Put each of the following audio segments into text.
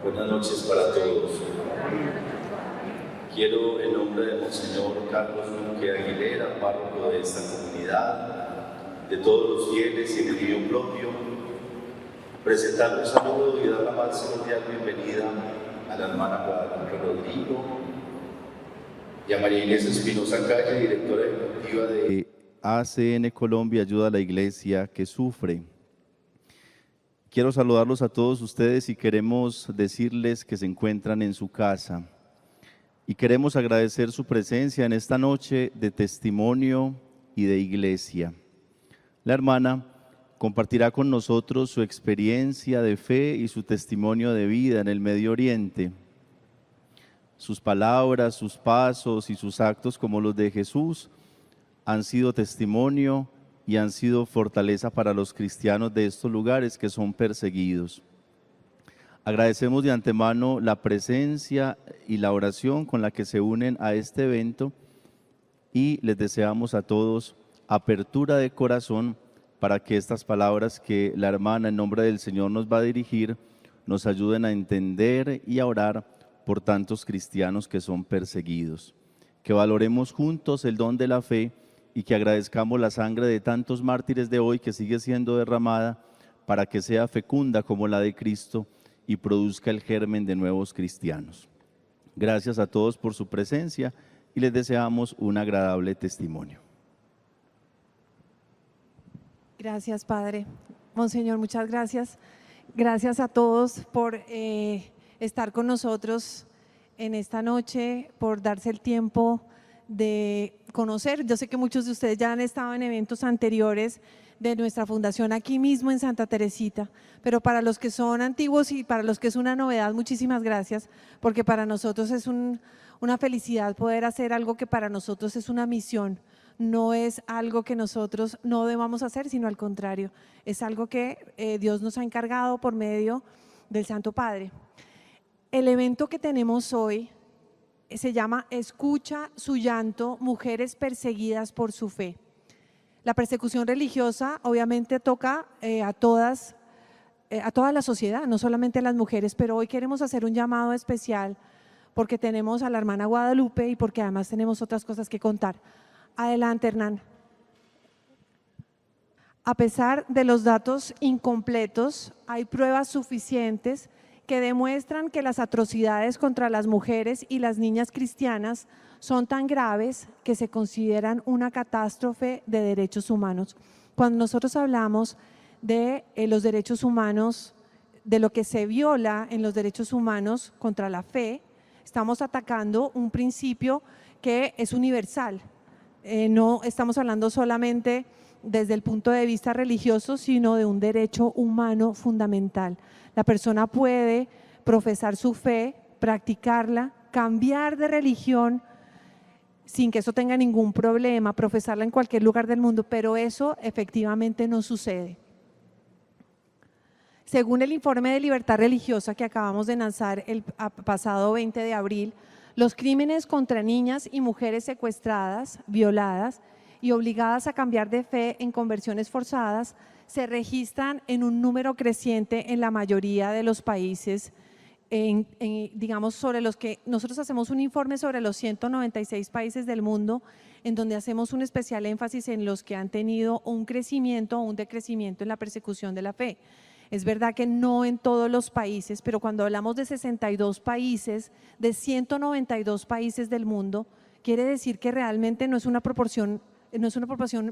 Buenas noches para todos. Quiero, en nombre de Monseñor Carlos Luque Aguilera, párroco de esta comunidad, de todos los fieles y en el mío propio, presentar un saludo y dar la más cordial bienvenida a la hermana Guadalupe Rodrigo y a María Inés Espinosa Calle, directora ejecutiva de ACN Colombia, Ayuda a la Iglesia que Sufre. Quiero saludarlos a todos ustedes y queremos decirles que se encuentran en su casa. Y queremos agradecer su presencia en esta noche de testimonio y de iglesia. La hermana compartirá con nosotros su experiencia de fe y su testimonio de vida en el Medio Oriente. Sus palabras, sus pasos y sus actos como los de Jesús han sido testimonio y han sido fortaleza para los cristianos de estos lugares que son perseguidos. Agradecemos de antemano la presencia y la oración con la que se unen a este evento y les deseamos a todos apertura de corazón para que estas palabras que la hermana en nombre del Señor nos va a dirigir nos ayuden a entender y a orar por tantos cristianos que son perseguidos. Que valoremos juntos el don de la fe y que agradezcamos la sangre de tantos mártires de hoy que sigue siendo derramada para que sea fecunda como la de Cristo y produzca el germen de nuevos cristianos. Gracias a todos por su presencia y les deseamos un agradable testimonio. Gracias, Padre. Monseñor, muchas gracias. Gracias a todos por estar con nosotros en esta noche, por darse el tiempo de conocer. Yo sé que muchos de ustedes ya han estado en eventos anteriores de nuestra fundación aquí mismo en Santa Teresita, pero para los que son antiguos y para los que es una novedad, muchísimas gracias, porque para nosotros es una felicidad poder hacer algo que para nosotros es una misión. No es algo que nosotros no debamos hacer, sino al contrario, es algo que Dios nos ha encargado por medio del Santo Padre. El evento que tenemos hoy se llama Escucha su llanto, mujeres perseguidas por su fe. La persecución religiosa obviamente toca a toda la sociedad, no solamente a las mujeres, pero hoy queremos hacer un llamado especial porque tenemos a la hermana Guadalupe y porque además tenemos otras cosas que contar. Adelante, Hernán. A pesar de los datos incompletos, hay pruebas suficientes que demuestran que las atrocidades contra las mujeres y las niñas cristianas son tan graves que se consideran una catástrofe de derechos humanos. Cuando nosotros hablamos de los derechos humanos, de lo que se viola en los derechos humanos contra la fe, estamos atacando un principio que es universal. No estamos hablando solamente desde el punto de vista religioso, sino de un derecho humano fundamental. La persona puede profesar su fe, practicarla, cambiar de religión sin que eso tenga ningún problema, profesarla en cualquier lugar del mundo, pero eso efectivamente no sucede. Según el informe de libertad religiosa que acabamos de lanzar el pasado 20 de abril, los crímenes contra niñas y mujeres secuestradas, violadas y obligadas a cambiar de fe en conversiones forzadas se registran en un número creciente en la mayoría de los países, digamos, sobre los que nosotros hacemos un informe sobre los 196 países del mundo, en donde hacemos un especial énfasis en los que han tenido un crecimiento o un decrecimiento en la persecución de la fe. Es verdad que no en todos los países, pero cuando hablamos de 62 países, de 192 países del mundo, quiere decir que realmente no es una proporción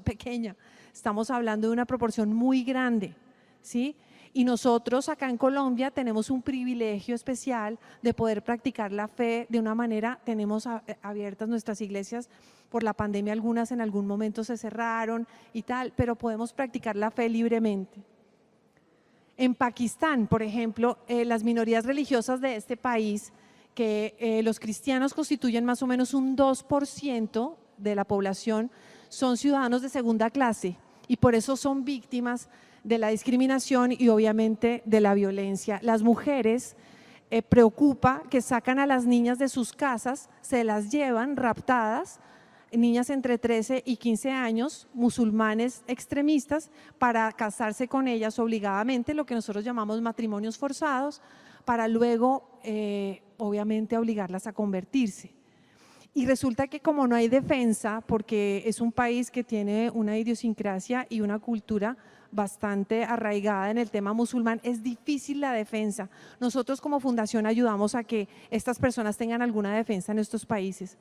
pequeña, estamos hablando de una proporción muy grande, ¿sí? Y nosotros acá en Colombia tenemos un privilegio especial de poder practicar la fe de una manera. Tenemos abiertas nuestras iglesias por la pandemia, algunas en algún momento se cerraron y tal, pero podemos practicar la fe libremente. En Pakistán, por ejemplo, las minorías religiosas de este país, que los cristianos constituyen más o menos un 2% de la población, son ciudadanos de segunda clase y por eso son víctimas de la discriminación y obviamente de la violencia. Las mujeres preocupa que sacan a las niñas de sus casas, se las llevan raptadas, niñas entre 13 y 15 años, musulmanes extremistas, para casarse con ellas obligadamente, lo que nosotros llamamos matrimonios forzados, para luego, obviamente, obligarlas a convertirse. Y resulta que como no hay defensa, porque es un país que tiene una idiosincrasia y una cultura bastante arraigada en el tema musulmán, es difícil la defensa. Nosotros como fundación ayudamos a que estas personas tengan alguna defensa en estos países,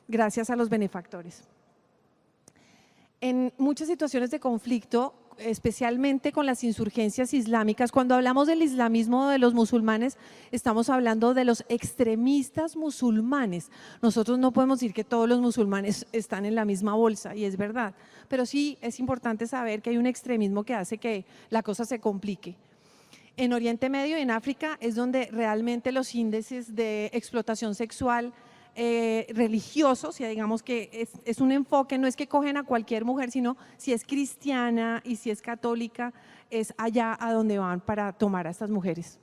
gracias a los benefactores. En muchas situaciones de conflicto, especialmente con las insurgencias islámicas, cuando hablamos del islamismo de los musulmanes, estamos hablando de los extremistas musulmanes. Nosotros no podemos decir que todos los musulmanes están en la misma bolsa, y es verdad, pero sí es importante saber que hay un extremismo que hace que la cosa se complique. En Oriente Medio y en África es donde realmente los índices de explotación sexual religiosos, ya digamos que es un enfoque, no es que cogen a cualquier mujer, sino si es cristiana y si es católica, es allá a donde van para tomar a estas mujeres.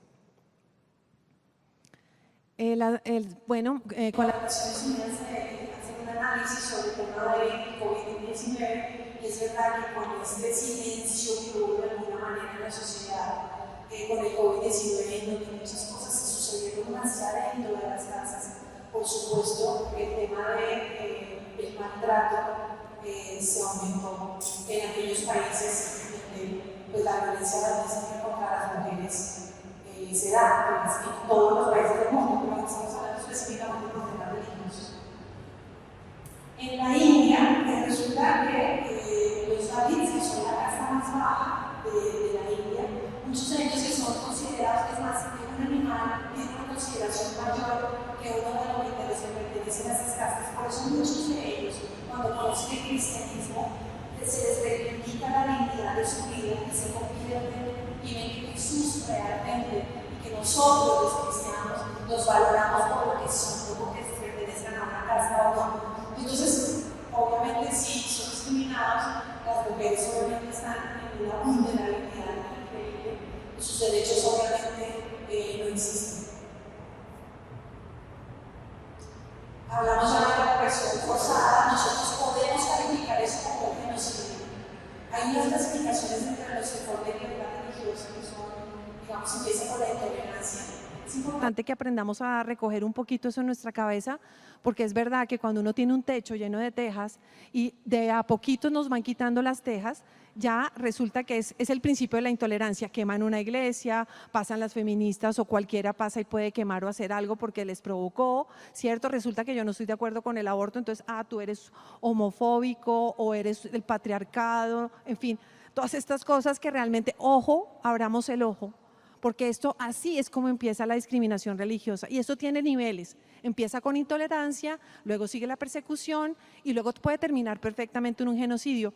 Con las Naciones Unidas hacen un análisis sobre el tema de COVID-19 y es verdad que con este silencio que hubo de alguna manera en la sociedad con el COVID-19, en donde muchas cosas se sucedieron hacia dentro de las casas. Por supuesto, el tema del maltrato se aumentó en aquellos países donde pues, la violencia doméstica contra las mujeres se da, pues, en todos los países del mundo, pero estamos hablando específicamente de temas religiosos. En la India, resulta que los dalits, que son la casta más baja de la India, muchos de ellos que son considerados, es más, que un animal tiene una consideración mayor que uno de los que pertenecen a esas castas. Por eso muchos de ellos, cuando conocen el cristianismo, se les reivindica la dignidad de su vida, que se convierten y ven que Jesús realmente, y que nosotros los cristianos los valoramos por lo que son, no porque pertenezcan a una casta o no. Entonces, obviamente sí, son discriminados, las mujeres obviamente están en una vulnerabilidad increíble, sus derechos obviamente no existen. Hablamos ya de la opresión forzada, nosotros podemos calificar eso como un genocidio. Hay unas clasificaciones entre los informes de libertad religiosa que son, digamos, empieza por la intolerancia. Es importante que aprendamos a recoger un poquito eso en nuestra cabeza, porque es verdad que cuando uno tiene un techo lleno de tejas y de a poquito nos van quitando las tejas, ya resulta que es el principio de la intolerancia. Queman una iglesia, pasan las feministas o cualquiera pasa y puede quemar o hacer algo porque les provocó, ¿cierto? Resulta que yo no estoy de acuerdo con el aborto, entonces, tú eres homofóbico o eres el patriarcado, en fin, todas estas cosas que realmente, ojo, abramos el ojo, porque esto así es como empieza la discriminación religiosa y esto tiene niveles, empieza con intolerancia, luego sigue la persecución y luego puede terminar perfectamente en un genocidio.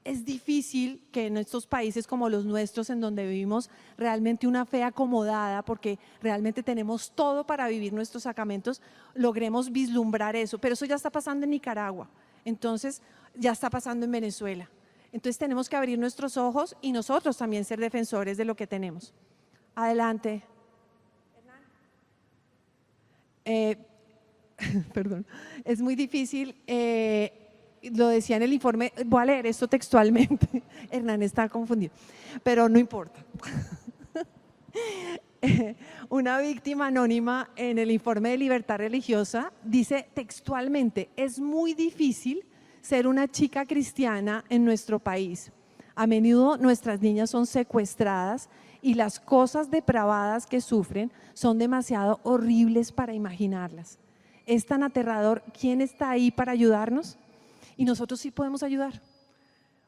Es difícil que en estos países como los nuestros, en donde vivimos realmente una fe acomodada, porque realmente tenemos todo para vivir nuestros sacramentos, logremos vislumbrar eso, pero eso ya está pasando en Nicaragua, entonces ya está pasando en Venezuela. Entonces tenemos que abrir nuestros ojos y nosotros también ser defensores de lo que tenemos. Adelante. Perdón, es muy difícil, lo decía en el informe, voy a leer esto textualmente, Hernán está confundido, pero no importa. Una víctima anónima en el informe de libertad religiosa dice textualmente: es muy difícil ser una chica cristiana en nuestro país. A menudo nuestras niñas son secuestradas y las cosas depravadas que sufren son demasiado horribles para imaginarlas. Es tan aterrador. ¿Quién está ahí para ayudarnos? Y nosotros sí podemos ayudar,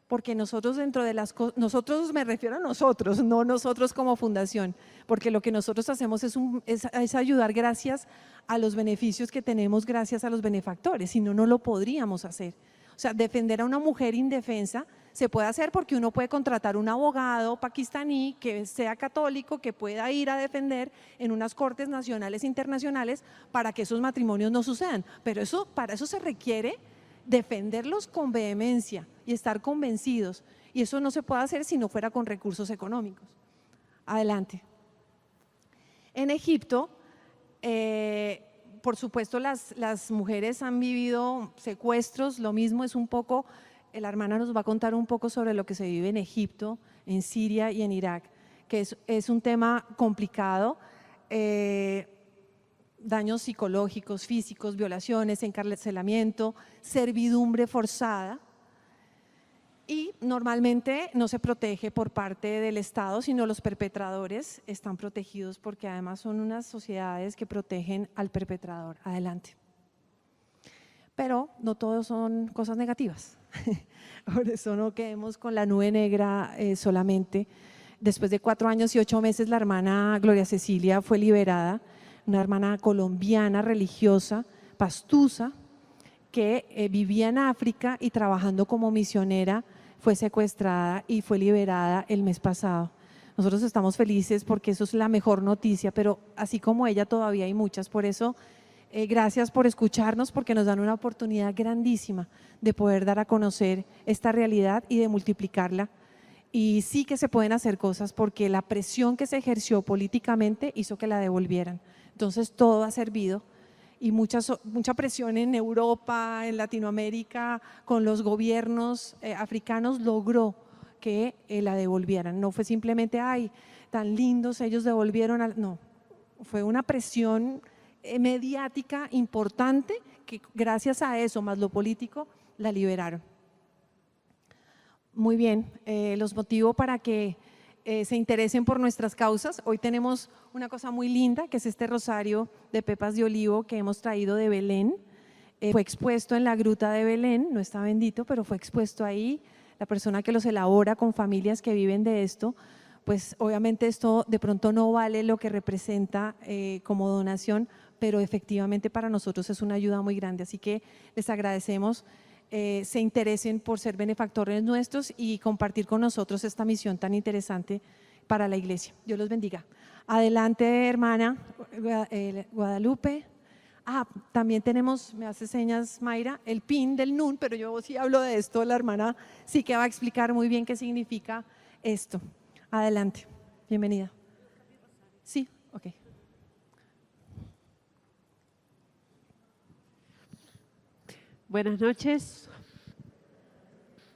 porque nosotros dentro de las cosas, nosotros me refiero a nosotros, no nosotros como fundación, porque lo que nosotros hacemos es ayudar gracias a los beneficios que tenemos gracias a los benefactores, si no, no lo podríamos hacer. O sea, defender a una mujer indefensa se puede hacer porque uno puede contratar un abogado pakistaní que sea católico, que pueda ir a defender en unas cortes nacionales e internacionales para que esos matrimonios no sucedan, pero para eso se requiere defenderlos con vehemencia y estar convencidos, y eso no se puede hacer si no fuera con recursos económicos. Adelante. En Egipto, por supuesto, las mujeres han vivido secuestros, lo mismo es un poco, la hermana nos va a contar un poco sobre lo que se vive en Egipto, en Siria y en Irak, que es un tema complicado. daños psicológicos, físicos, violaciones, encarcelamiento, servidumbre forzada. Y normalmente no se protege por parte del Estado, sino los perpetradores están protegidos porque además son unas sociedades que protegen al perpetrador. Adelante. Pero no todo son cosas negativas. Por eso no quedemos con la nube negra solamente. Después de 4 años y 8 meses, la hermana Gloria Cecilia fue liberada, una hermana colombiana religiosa, pastusa, que vivía en África y trabajando como misionera fue secuestrada y fue liberada el mes pasado. Nosotros estamos felices porque eso es la mejor noticia, pero así como ella todavía hay muchas. Por eso, gracias por escucharnos, porque nos dan una oportunidad grandísima de poder dar a conocer esta realidad y de multiplicarla. Y sí que se pueden hacer cosas porque la presión que se ejerció políticamente hizo que la devolvieran. Entonces todo ha servido. Y mucha presión en Europa, en Latinoamérica, con los gobiernos africanos logró que la devolvieran. No fue simplemente, ay, tan lindos, ellos devolvieron, no, fue una presión mediática importante que gracias a eso, más lo político, la liberaron. Muy bien, los motivo para que se interesen por nuestras causas. Hoy tenemos una cosa muy linda, que es este rosario de pepas de olivo que hemos traído de Belén. Fue expuesto en la gruta de Belén, no está bendito, pero fue expuesto ahí. La persona que los elabora con familias que viven de esto, pues obviamente esto de pronto no vale lo que representa como donación, pero efectivamente para nosotros es una ayuda muy grande. Así que les agradecemos. Se interesen por ser benefactores nuestros y compartir con nosotros esta misión tan interesante para la iglesia. Dios los bendiga. Adelante, hermana Guadalupe. También tenemos, me hace señas Mayra, el PIN del NUN, pero yo sí hablo de esto, la hermana sí que va a explicar muy bien qué significa esto. Adelante, bienvenida. Sí, ok. Buenas noches,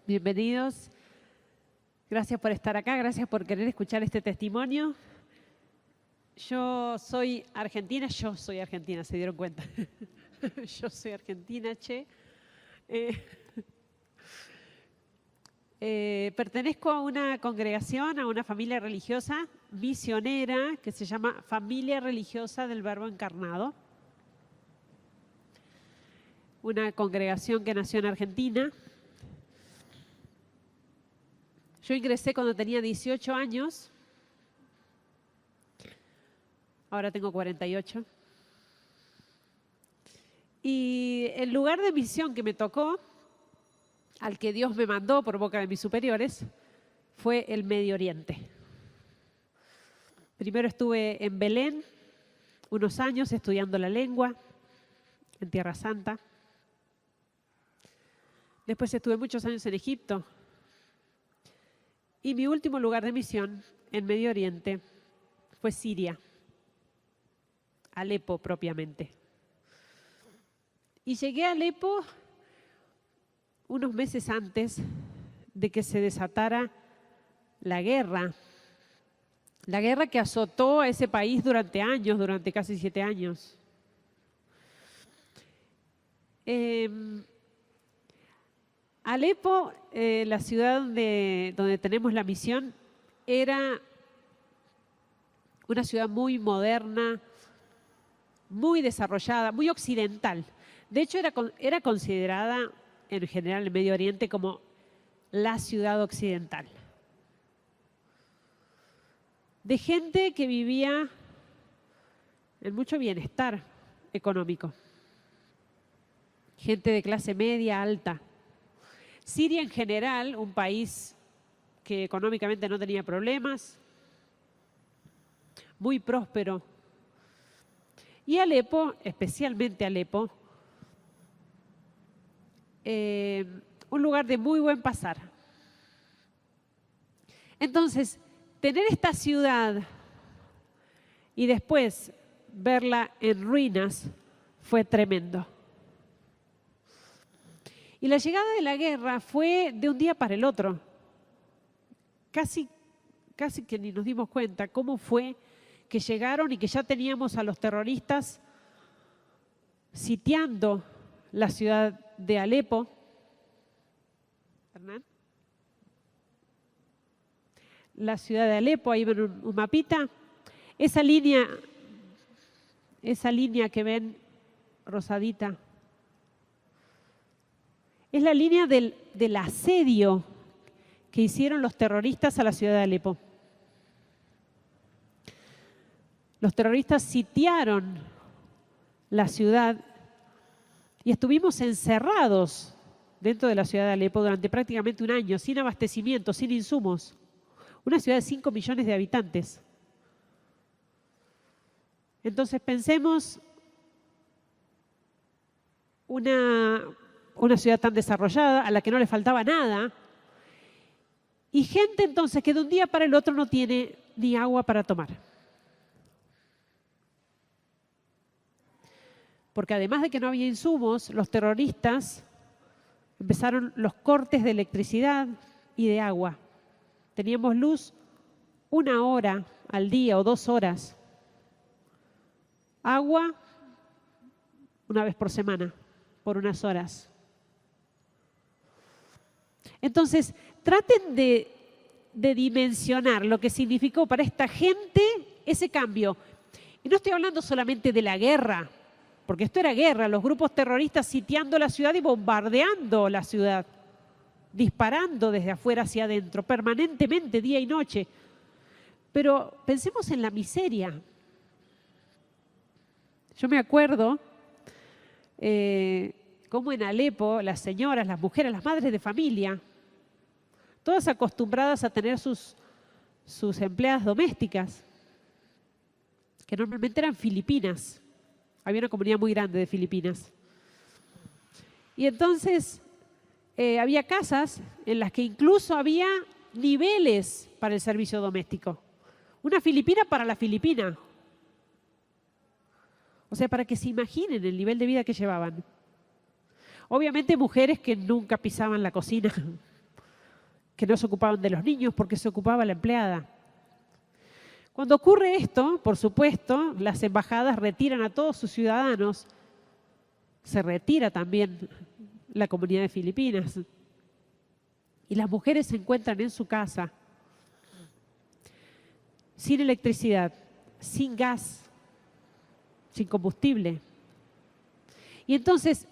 bienvenidos, gracias por estar acá, gracias por querer escuchar este testimonio. Yo soy argentina, se dieron cuenta, yo soy argentina, pertenezco a una congregación, a una familia religiosa misionera que se llama Familia Religiosa del Verbo Encarnado. Una congregación que nació en Argentina. Yo ingresé cuando tenía 18 años, ahora tengo 48. Y el lugar de misión que me tocó, al que Dios me mandó por boca de mis superiores, fue el Medio Oriente. Primero estuve en Belén unos años estudiando la lengua, en Tierra Santa. Después estuve muchos años en Egipto. Y mi último lugar de misión en Medio Oriente fue Siria, Alepo propiamente. Y llegué a Alepo unos meses antes de que se desatara la guerra que azotó a ese país durante años, durante casi 7 años. Alepo, la ciudad donde tenemos la misión, era una ciudad muy moderna, muy desarrollada, muy occidental. De hecho, era considerada en general en Medio Oriente como la ciudad occidental. De gente que vivía en mucho bienestar económico. Gente de clase media, alta. Siria en general, un país que económicamente no tenía problemas, muy próspero. Y Alepo, especialmente Alepo, un lugar de muy buen pasar. Entonces, tener esta ciudad y después verla en ruinas fue tremendo. Y la llegada de la guerra fue de un día para el otro. Casi que ni nos dimos cuenta cómo fue que llegaron y que ya teníamos a los terroristas sitiando la ciudad de Alepo. ¿Hernán? La ciudad de Alepo, ahí ven un mapita. Esa línea que ven rosadita, es la línea del asedio que hicieron los terroristas a la ciudad de Alepo. Los terroristas sitiaron la ciudad y estuvimos encerrados dentro de la ciudad de Alepo durante prácticamente un año, sin abastecimiento, sin insumos. Una ciudad de 5 millones de habitantes. Entonces pensemos una ciudad tan desarrollada, a la que no le faltaba nada, y gente entonces que de un día para el otro no tiene ni agua para tomar. Porque además de que no había insumos, los terroristas empezaron los cortes de electricidad y de agua. Teníamos luz 1 hora al día o 2 horas. Agua 1 vez por semana, por unas horas. Entonces, traten de dimensionar lo que significó para esta gente ese cambio. Y no estoy hablando solamente de la guerra, porque esto era guerra, los grupos terroristas sitiando la ciudad y bombardeando la ciudad, disparando desde afuera hacia adentro, permanentemente, día y noche. Pero pensemos en la miseria. Yo me acuerdo cómo en Alepo las señoras, las mujeres, las madres de familia, todas acostumbradas a tener sus empleadas domésticas, que normalmente eran filipinas. Había una comunidad muy grande de filipinas. Y entonces había casas en las que incluso había niveles para el servicio doméstico. Una filipina para la filipina. O sea, para que se imaginen el nivel de vida que llevaban. Obviamente mujeres que nunca pisaban la cocina, que no se ocupaban de los niños porque se ocupaba la empleada. Cuando ocurre esto, por supuesto, las embajadas retiran a todos sus ciudadanos. Se retira también la comunidad de Filipinas. Y las mujeres se encuentran en su casa, sin electricidad, sin gas, sin combustible. Y entonces,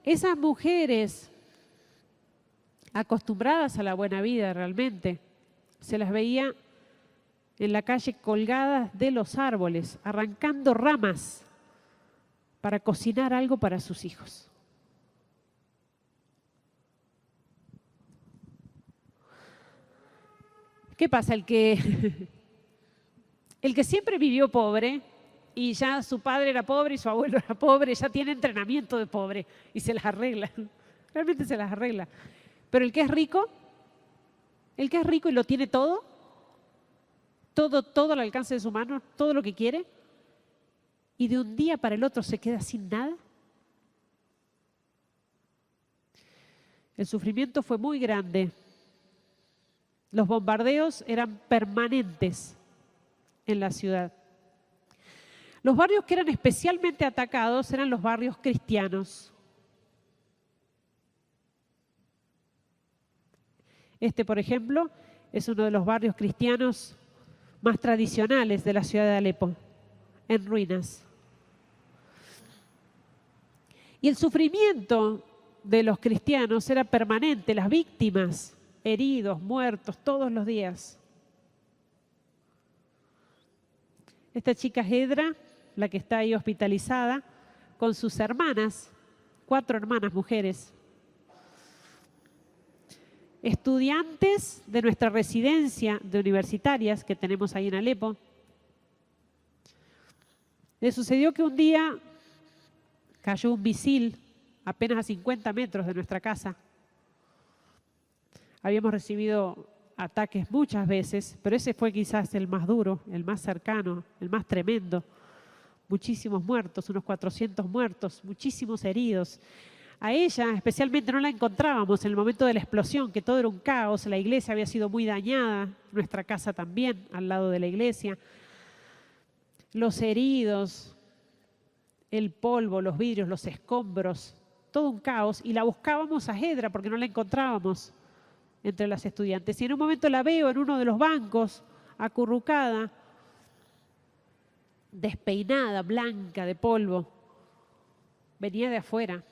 esas mujeres acostumbradas a la buena vida realmente, se las veía en la calle colgadas de los árboles, arrancando ramas para cocinar algo para sus hijos. ¿Qué pasa? El que siempre vivió pobre y ya su padre era pobre y su abuelo era pobre, ya tiene entrenamiento de pobre y se las arregla. Realmente se las arregla. Pero el que es rico y lo tiene todo al alcance de su mano, todo lo que quiere, y de un día para el otro se queda sin nada. El sufrimiento fue muy grande. Los bombardeos eran permanentes en la ciudad. Los barrios que eran especialmente atacados eran los barrios cristianos. Este, por ejemplo, es uno de los barrios cristianos más tradicionales de la ciudad de Alepo, en ruinas. Y el sufrimiento de los cristianos era permanente, las víctimas, heridos, muertos, todos los días. Esta chica Hedra, la que está ahí hospitalizada, con sus hermanas, 4 hermanas mujeres, estudiantes de nuestra residencia de universitarias que tenemos ahí en Alepo. Le sucedió que un día cayó un misil apenas a 50 metros de nuestra casa. Habíamos recibido ataques muchas veces, pero ese fue quizás el más duro, el más cercano, el más tremendo. Muchísimos muertos, unos 400 muertos, muchísimos heridos. A ella especialmente no la encontrábamos en el momento de la explosión, que todo era un caos, la iglesia había sido muy dañada, nuestra casa también, al lado de la iglesia. los heridos, el polvo, los vidrios, los escombros, todo un caos, y la buscábamos a Hedra porque no la encontrábamos entre las estudiantes. Y en un momento la veo en uno de los bancos, acurrucada, despeinada, blanca de polvo. Venía de afuera,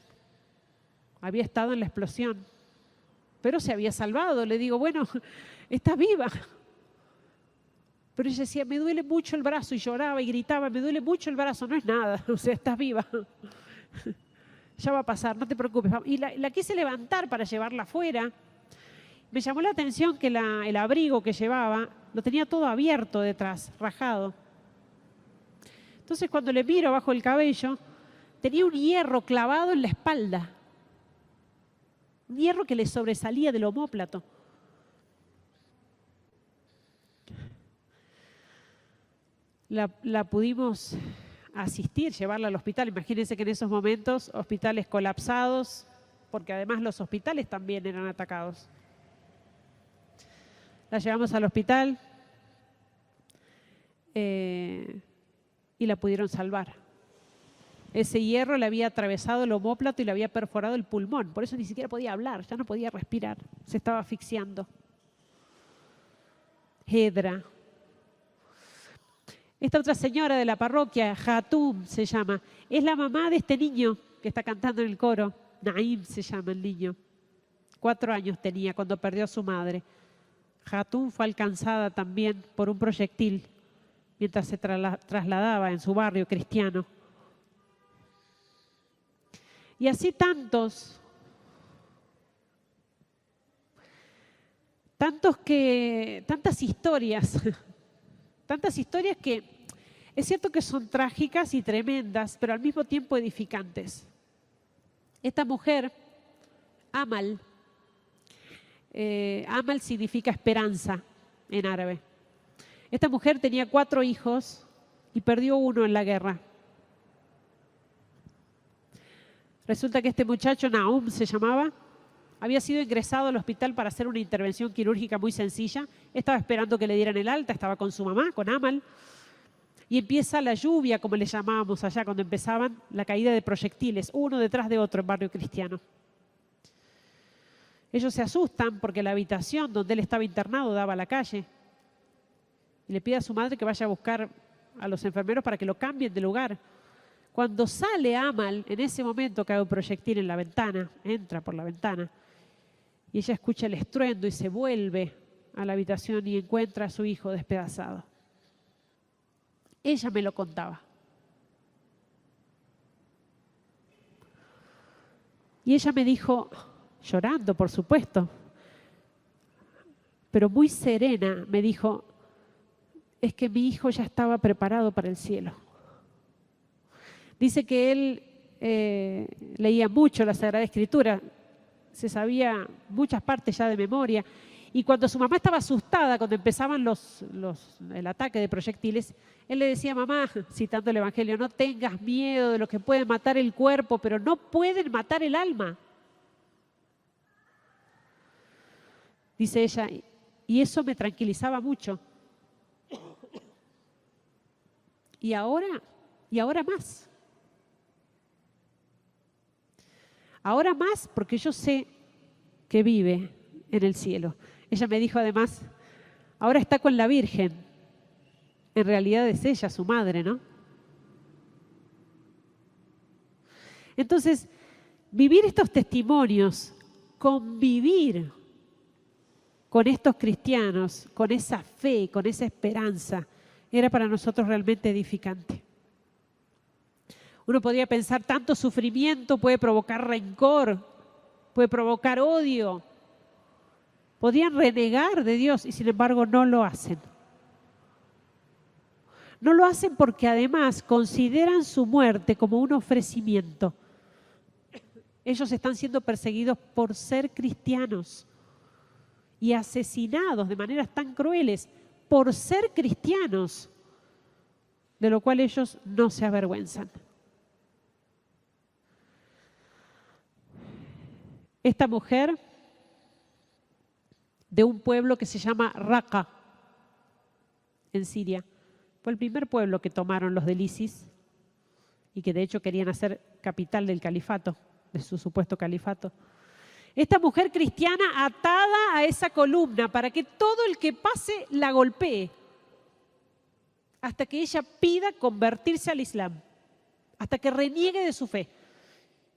había estado en la explosión, pero se había salvado. Le digo, bueno, estás viva. Pero ella decía, me duele mucho el brazo, y lloraba y gritaba, me duele mucho el brazo. No es nada, o sea, estás viva. Ya va a pasar, no te preocupes. Y la quise levantar para llevarla afuera. Me llamó la atención que el abrigo que llevaba lo tenía todo abierto detrás, rajado. Entonces cuando le miro bajo el cabello, tenía un hierro clavado en la espalda. Un hierro que le sobresalía del omóplato. La pudimos asistir, llevarla al hospital. Imagínense que en esos momentos, hospitales colapsados, porque además los hospitales también eran atacados. La llevamos al hospital y la pudieron salvar. Ese hierro le había atravesado el omóplato y le había perforado el pulmón. Por eso ni siquiera podía hablar, ya no podía respirar. Se estaba asfixiando. Hedra. Esta otra señora de la parroquia, Hatum se llama, es la mamá de este niño que está cantando en el coro. Naim se llama el niño. 4 años tenía cuando perdió a su madre. Hatum fue alcanzada también por un proyectil mientras se trasladaba en su barrio cristiano. Y así tantas historias, tantas historias que es cierto que son trágicas y tremendas, pero al mismo tiempo edificantes. Esta mujer, Amal, Amal significa esperanza en árabe. Esta mujer tenía 4 hijos y perdió uno en la guerra. Resulta que este muchacho, Naum se llamaba, había sido ingresado al hospital para hacer una intervención quirúrgica muy sencilla. Estaba esperando que le dieran el alta, estaba con su mamá, con Amal. Y empieza la lluvia, como le llamábamos allá, cuando empezaban la caída de proyectiles, uno detrás de otro en barrio cristiano. Ellos se asustan porque la habitación donde él estaba internado daba a la calle. Y le pide a su madre que vaya a buscar a los enfermeros para que lo cambien de lugar. Cuando sale Amal, en ese momento cae un proyectil en la ventana, entra por la ventana, y ella escucha el estruendo y se vuelve a la habitación y encuentra a su hijo despedazado. Ella me lo contaba. Y ella me dijo, llorando por supuesto, pero muy serena, me dijo, es que mi hijo ya estaba preparado para el cielo. Dice que él leía mucho la Sagrada Escritura, se sabía muchas partes ya de memoria, y cuando su mamá estaba asustada, cuando empezaban el ataque de proyectiles, él le decía, mamá, citando el Evangelio, no tengas miedo de lo que pueden matar el cuerpo, pero no pueden matar el alma. Dice ella, y eso me tranquilizaba mucho. Y ahora más. Ahora más porque yo sé que vive en el cielo. Ella me dijo además, ahora está con la Virgen. En realidad es ella, su madre, ¿no? Entonces, vivir estos testimonios, convivir con estos cristianos, con esa fe, con esa esperanza, era para nosotros realmente edificante. Uno podría pensar, tanto sufrimiento puede provocar rencor, puede provocar odio. Podrían renegar de Dios y sin embargo no lo hacen. No lo hacen porque además consideran su muerte como un ofrecimiento. Ellos están siendo perseguidos por ser cristianos y asesinados de maneras tan crueles por ser cristianos, de lo cual ellos no se avergüenzan. Esta mujer de un pueblo que se llama Raqqa, en Siria, Fue el primer pueblo que tomaron los del ISIS y que de hecho querían hacer capital del califato, de su supuesto califato. Esta mujer cristiana atada a esa columna para que todo el que pase la golpee hasta que ella pida convertirse al Islam, hasta que reniegue de su fe.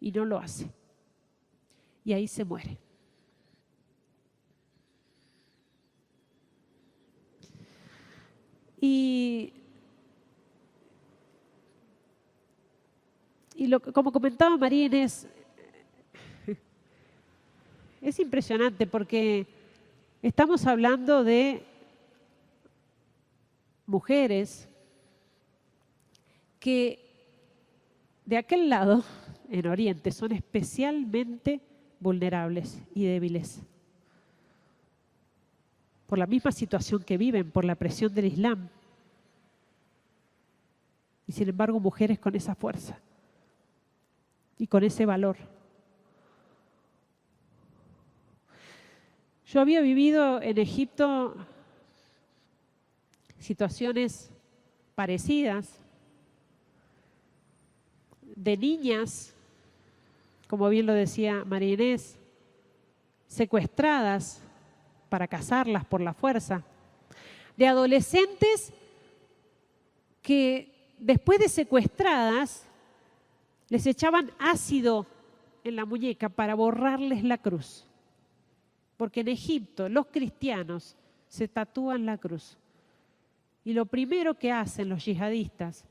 Y no lo hace. Y ahí se muere. Como comentaba María Inés, es impresionante porque estamos hablando de mujeres que de aquel lado, en Oriente, son especialmente vulnerables y débiles. Por la misma situación que viven, por la presión del Islam. Y sin embargo, mujeres con esa fuerza y con ese valor. Yo había vivido en Egipto situaciones parecidas de niñas, como bien lo decía María Inés, secuestradas para casarlas por la fuerza, de adolescentes que después de secuestradas les echaban ácido en la muñeca para borrarles la cruz. Porque en Egipto los cristianos se tatúan la cruz. Y lo primero que hacen los yihadistas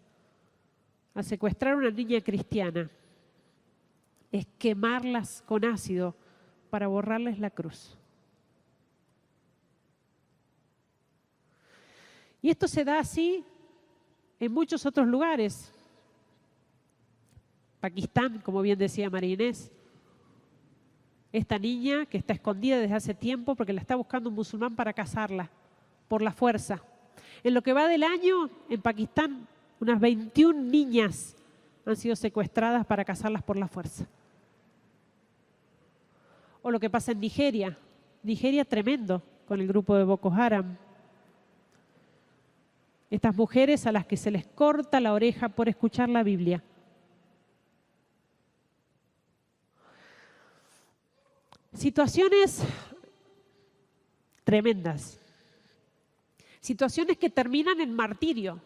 al secuestrar a una niña cristiana es quemarlas con ácido para borrarles la cruz. Y esto se da así en muchos otros lugares. Pakistán, como bien decía María Inés, esta niña que está escondida desde hace tiempo porque la está buscando un musulmán para casarla por la fuerza. En lo que va del año, en Pakistán, unas 21 niñas han sido secuestradas para casarlas por la fuerza. O lo que pasa en Nigeria. Nigeria tremendo con el grupo de Boko Haram. Estas mujeres a las que se les corta la oreja por escuchar la Biblia. Situaciones tremendas. Situaciones que terminan en martirio,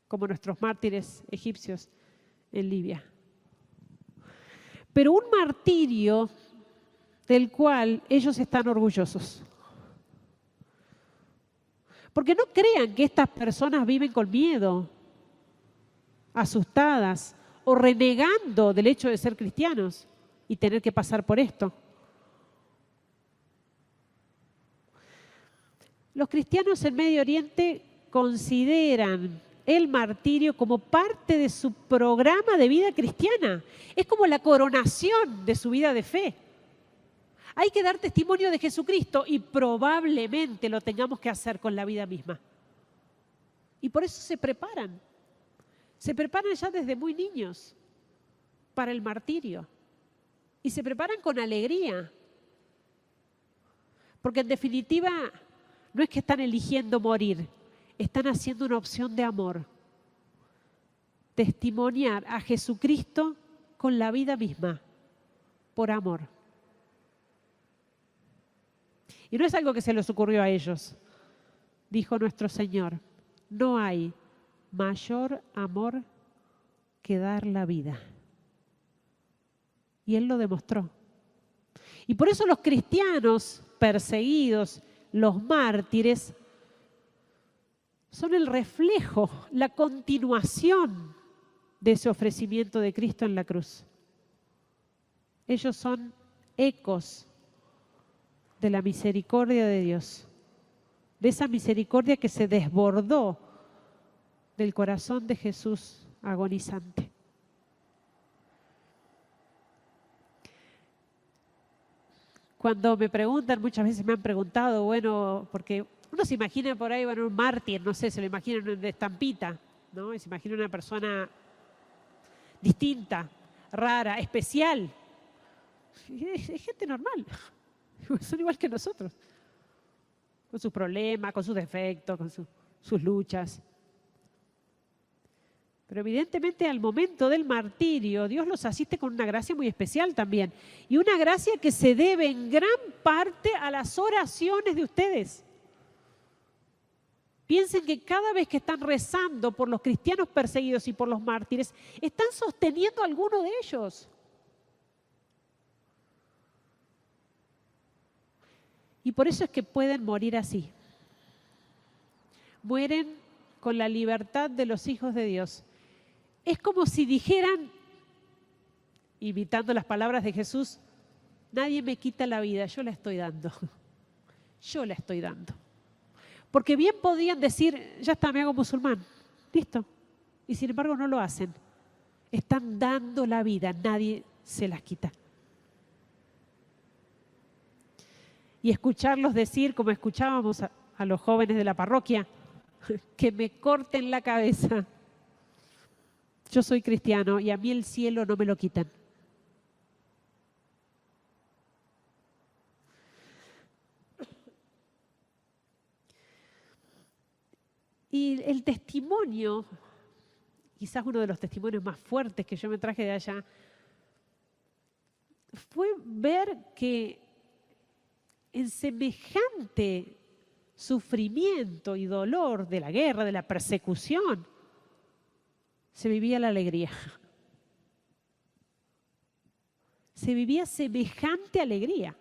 como nuestros mártires egipcios en Libia. Pero un martirio del cual ellos están orgullosos. Porque no crean que estas personas viven con miedo, asustadas o renegando del hecho de ser cristianos y tener que pasar por esto. Los cristianos en Medio Oriente consideran el martirio como parte de su programa de vida cristiana. Es como la coronación de su vida de fe. Hay que dar testimonio de Jesucristo y probablemente lo tengamos que hacer con la vida misma. Y por eso se preparan. Se preparan ya desde muy niños para el martirio. Y se preparan con alegría. Porque en definitiva no es que están eligiendo morir, están haciendo una opción de amor. Testimoniar a Jesucristo con la vida misma, por amor. Y no es algo que se les ocurrió a ellos. Dijo nuestro Señor, no hay mayor amor que dar la vida. Y Él lo demostró. Y por eso los cristianos perseguidos, los mártires, son el reflejo, la continuación de ese ofrecimiento de Cristo en la cruz. Ellos son ecos de la misericordia de Dios, de esa misericordia que se desbordó del corazón de Jesús agonizante. Cuando me preguntan, muchas veces me han preguntado, bueno, porque uno se imagina por ahí, bueno, un mártir, no sé, se lo imagina en una estampita, ¿no? Y se imagina una persona distinta, rara, especial. Es gente normal, son igual que nosotros, con sus problemas, con sus defectos, sus luchas. Pero evidentemente al momento del martirio, Dios los asiste con una gracia muy especial también. Y una gracia que se debe en gran parte a las oraciones de ustedes. Piensen que cada vez que están rezando por los cristianos perseguidos y por los mártires, están sosteniendo a alguno de ellos. Y por eso es que pueden morir así. Mueren con la libertad de los hijos de Dios. Es como si dijeran, imitando las palabras de Jesús, nadie me quita la vida, yo la estoy dando. Yo la estoy dando. Porque bien podían decir, ya está, me hago musulmán, listo. Y sin embargo no lo hacen. Están dando la vida, nadie se las quita. Y escucharlos decir, como escuchábamos a los jóvenes de la parroquia, que me corten la cabeza. Yo soy cristiano y a mí el cielo no me lo quitan. Y el testimonio, quizás uno de los testimonios más fuertes que yo me traje de allá, fue ver que en semejante sufrimiento y dolor de la guerra, de la persecución, se vivía la alegría. Se vivía semejante alegría.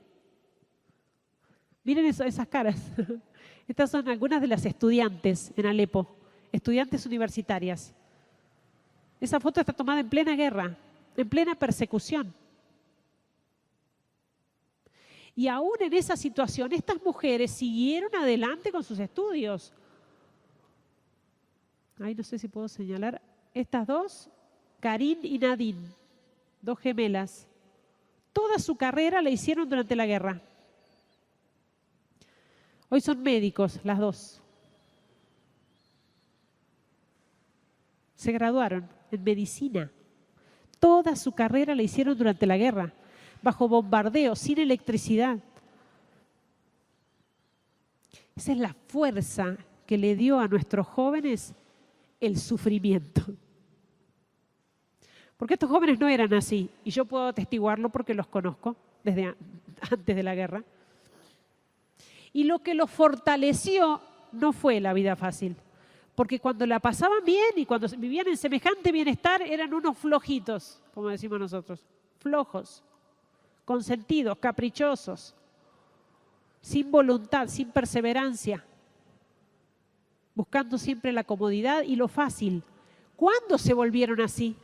Miren esas caras. Estas son algunas de las estudiantes en Alepo, estudiantes universitarias. Esa foto está tomada en plena guerra, en plena persecución. Y aún en esa situación, estas mujeres siguieron adelante con sus estudios. Ahí no sé si puedo señalar. Estas dos, Karin y Nadine, dos gemelas. Toda su carrera la hicieron durante la guerra. Hoy son médicos, las dos. Se graduaron en medicina. Toda su carrera la hicieron durante la guerra, bajo bombardeo, sin electricidad. Esa es la fuerza que le dio a nuestros jóvenes el sufrimiento. Porque estos jóvenes no eran así, y yo puedo atestiguarlo porque los conozco desde antes de la guerra. Y lo que los fortaleció no fue la vida fácil, porque cuando la pasaban bien y cuando vivían en semejante bienestar eran unos flojitos, como decimos nosotros, flojos, consentidos, caprichosos, sin voluntad, sin perseverancia, buscando siempre la comodidad y lo fácil. ¿Cuándo se volvieron así?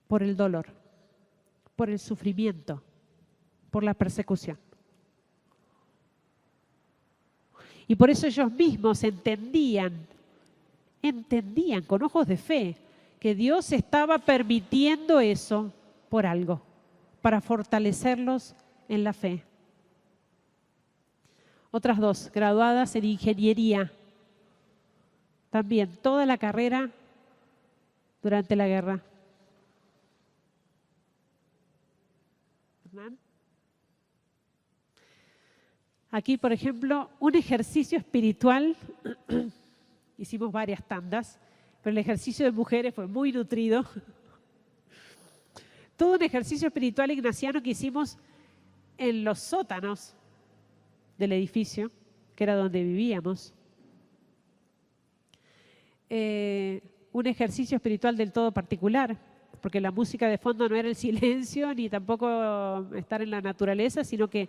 Por el dolor, por el sufrimiento, por la persecución. Y por eso ellos mismos entendían con ojos de fe que Dios estaba permitiendo eso por algo, para fortalecerlos en la fe. Otras dos, graduadas en ingeniería, también toda la carrera durante la guerra. ¿Hernán? Aquí, por ejemplo, un ejercicio espiritual, hicimos varias tandas, pero el ejercicio de mujeres fue muy nutrido. Todo un ejercicio espiritual ignaciano que hicimos en los sótanos del edificio, que era donde vivíamos. Un ejercicio espiritual del todo particular, porque la música de fondo no era el silencio, ni tampoco estar en la naturaleza, sino que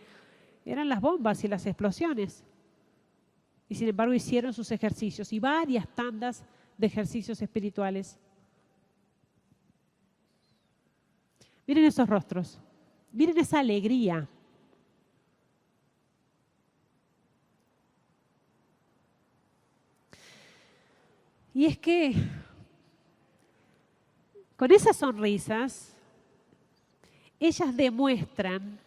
eran las bombas y las explosiones. Y sin embargo hicieron sus ejercicios y varias tandas de ejercicios espirituales. Miren esos rostros, miren esa alegría. Y es que con esas sonrisas, ellas demuestran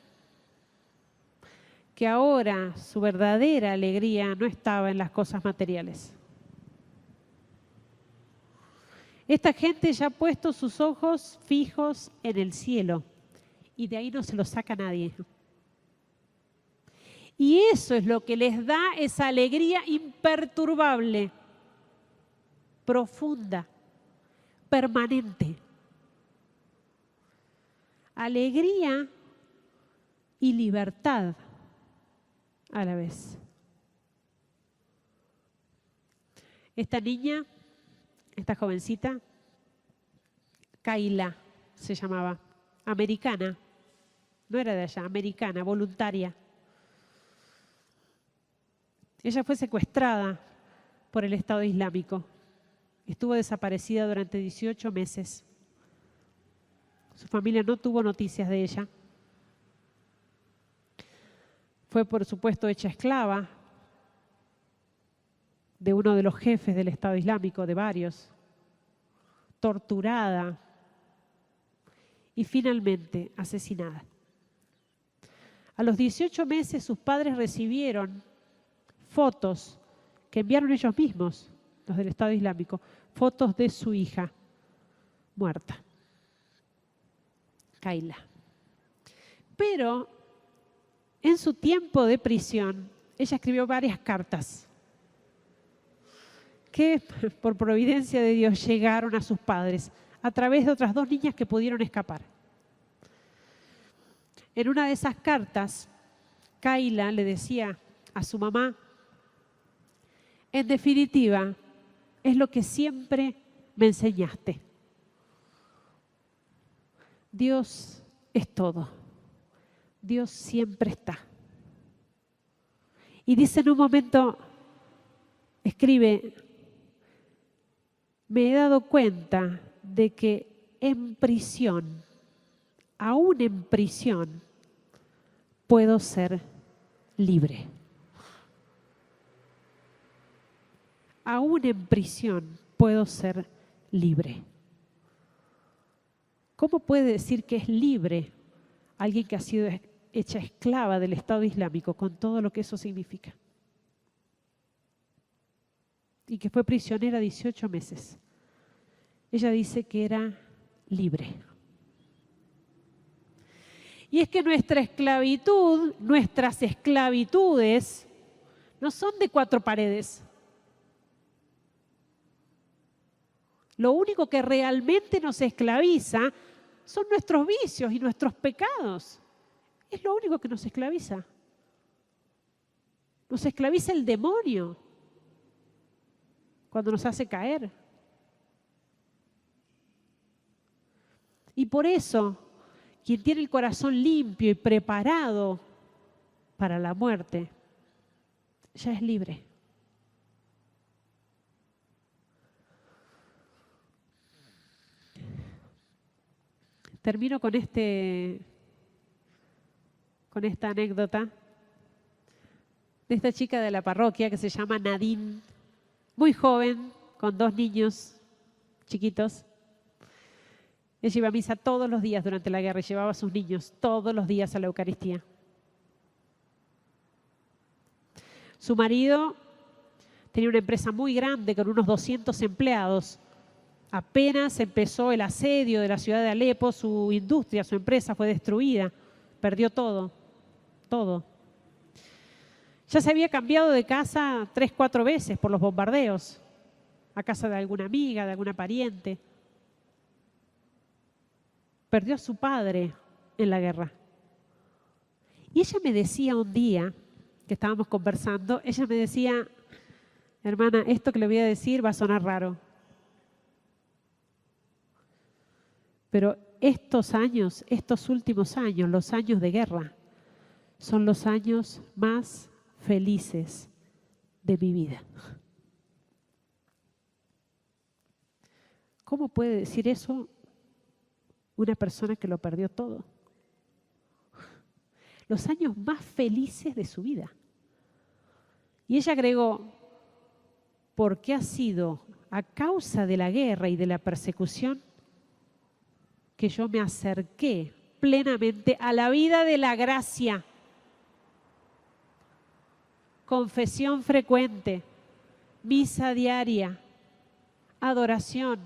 que ahora su verdadera alegría no estaba en las cosas materiales. Esta gente ya ha puesto sus ojos fijos en el cielo y de ahí no se los saca nadie. Y eso es lo que les da esa alegría imperturbable, profunda, permanente. Alegría y libertad a la vez. Esta niña, esta jovencita, Kayla se llamaba, americana, no era de allá, americana, voluntaria. Ella fue secuestrada por el Estado Islámico. Estuvo desaparecida durante 18 meses. Su familia no tuvo noticias de ella. Fue, por supuesto, hecha esclava de uno de los jefes del Estado Islámico, de varios, torturada y finalmente asesinada. A los 18 meses sus padres recibieron fotos que enviaron ellos mismos, los del Estado Islámico, fotos de su hija muerta, Kayla. Pero en su tiempo de prisión, ella escribió varias cartas que por providencia de Dios llegaron a sus padres a través de otras 2 niñas que pudieron escapar. En una de esas cartas, Kayla le decía a su mamá: en definitiva, es lo que siempre me enseñaste. Dios es todo. Dios siempre está. Y dice en un momento, escribe: me he dado cuenta de que en prisión, aún en prisión, puedo ser libre. Aún en prisión puedo ser libre. ¿Cómo puede decir que es libre alguien que ha sido hecha esclava del Estado Islámico con todo lo que eso significa? Y que fue prisionera 18 meses. Ella dice que era libre. Y es que nuestra esclavitud, nuestras esclavitudes, no son de 4 paredes. Lo único que realmente nos esclaviza son nuestros vicios y nuestros pecados. Es lo único que nos esclaviza. Nos esclaviza el demonio cuando nos hace caer. Y por eso, quien tiene el corazón limpio y preparado para la muerte, ya es libre. Termino con esta anécdota de esta chica de la parroquia que se llama Nadine, muy joven, con 2 niños chiquitos. Ella iba a misa todos los días durante la guerra y llevaba a sus niños todos los días a la Eucaristía. Su marido tenía una empresa muy grande con unos 200 empleados. Apenas empezó el asedio de la ciudad de Alepo, su industria, su empresa fue destruida. Perdió todo, todo. Ya se había cambiado de casa 3, 4 veces por los bombardeos, a casa de alguna amiga, de alguna pariente. Perdió a su padre en la guerra. Y ella me decía un día, que estábamos conversando, ella me decía: hermana, esto que le voy a decir va a sonar raro. Pero estos años, estos últimos años, los años de guerra, son los años más felices de mi vida. ¿Cómo puede decir eso una persona que lo perdió todo? Los años más felices de su vida. Y ella agregó: porque ha sido a causa de la guerra y de la persecución que yo me acerqué plenamente a la vida de la gracia. Confesión frecuente, misa diaria, adoración.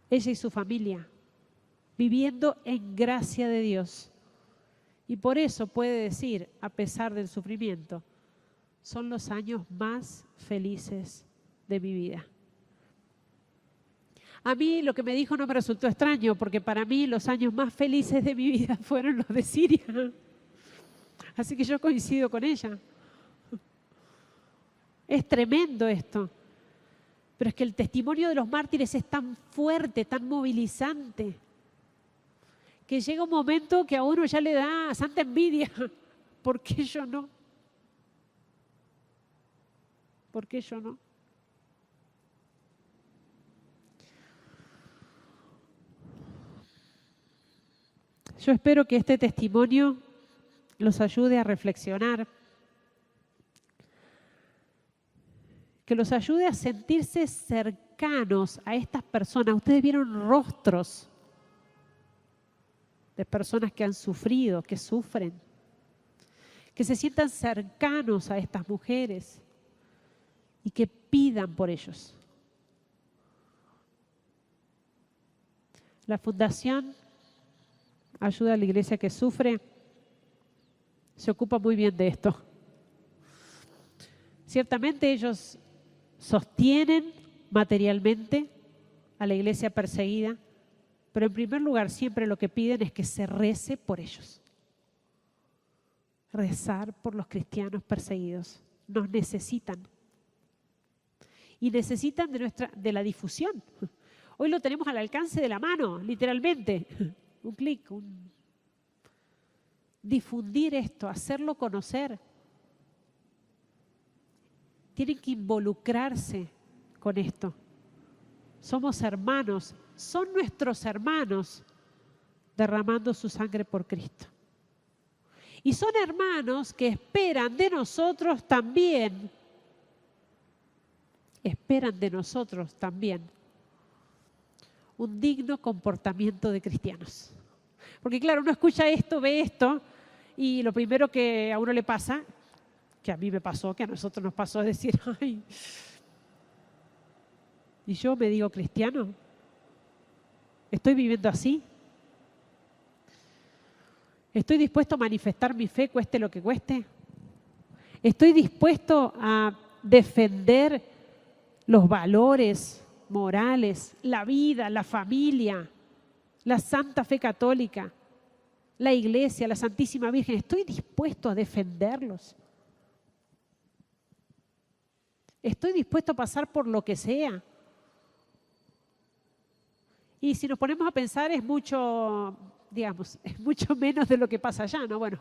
Ella y su familia, viviendo en gracia de Dios. Y por eso puede decir, a pesar del sufrimiento, son los años más felices de mi vida. A mí lo que me dijo no me resultó extraño, porque para mí los años más felices de mi vida fueron los de Siria. Así que yo coincido con ella. Es tremendo esto. Pero es que el testimonio de los mártires es tan fuerte, tan movilizante, que llega un momento que a uno ya le da santa envidia. ¿Por qué yo no? ¿Por qué yo no? Yo espero que este testimonio los ayude a reflexionar, que los ayude a sentirse cercanos a estas personas. Ustedes vieron rostros de personas que han sufrido, que sufren, que se sientan cercanos a estas mujeres y que pidan por ellos. La Fundación Ayuda a la Iglesia que Sufre se ocupa muy bien de esto. Ciertamente ellos sostienen materialmente a la iglesia perseguida, pero en primer lugar siempre lo que piden es que se rece por ellos. Rezar por los cristianos perseguidos. Nos necesitan. Y necesitan de la difusión. Hoy lo tenemos al alcance de la mano, literalmente. Un clic, difundir esto, hacerlo conocer. Tienen que involucrarse con esto. Somos hermanos, son nuestros hermanos derramando su sangre por Cristo. Y son hermanos que esperan de nosotros también, un digno comportamiento de cristianos. Porque claro, uno escucha esto, ve esto, y lo primero que a uno le pasa, que a mí me pasó, que a nosotros nos pasó, es decir, ay, ¿y yo me digo cristiano? ¿Estoy viviendo así? ¿Estoy dispuesto a manifestar mi fe, cueste lo que cueste? ¿Estoy dispuesto a defender los valores morales, la vida, la familia, la santa fe católica, la iglesia, la Santísima Virgen? ¿Estoy dispuesto a defenderlos? ¿Estoy dispuesto a pasar por lo que sea? Y si nos ponemos a pensar es mucho, digamos, es mucho menos de lo que pasa allá, ¿no? Bueno,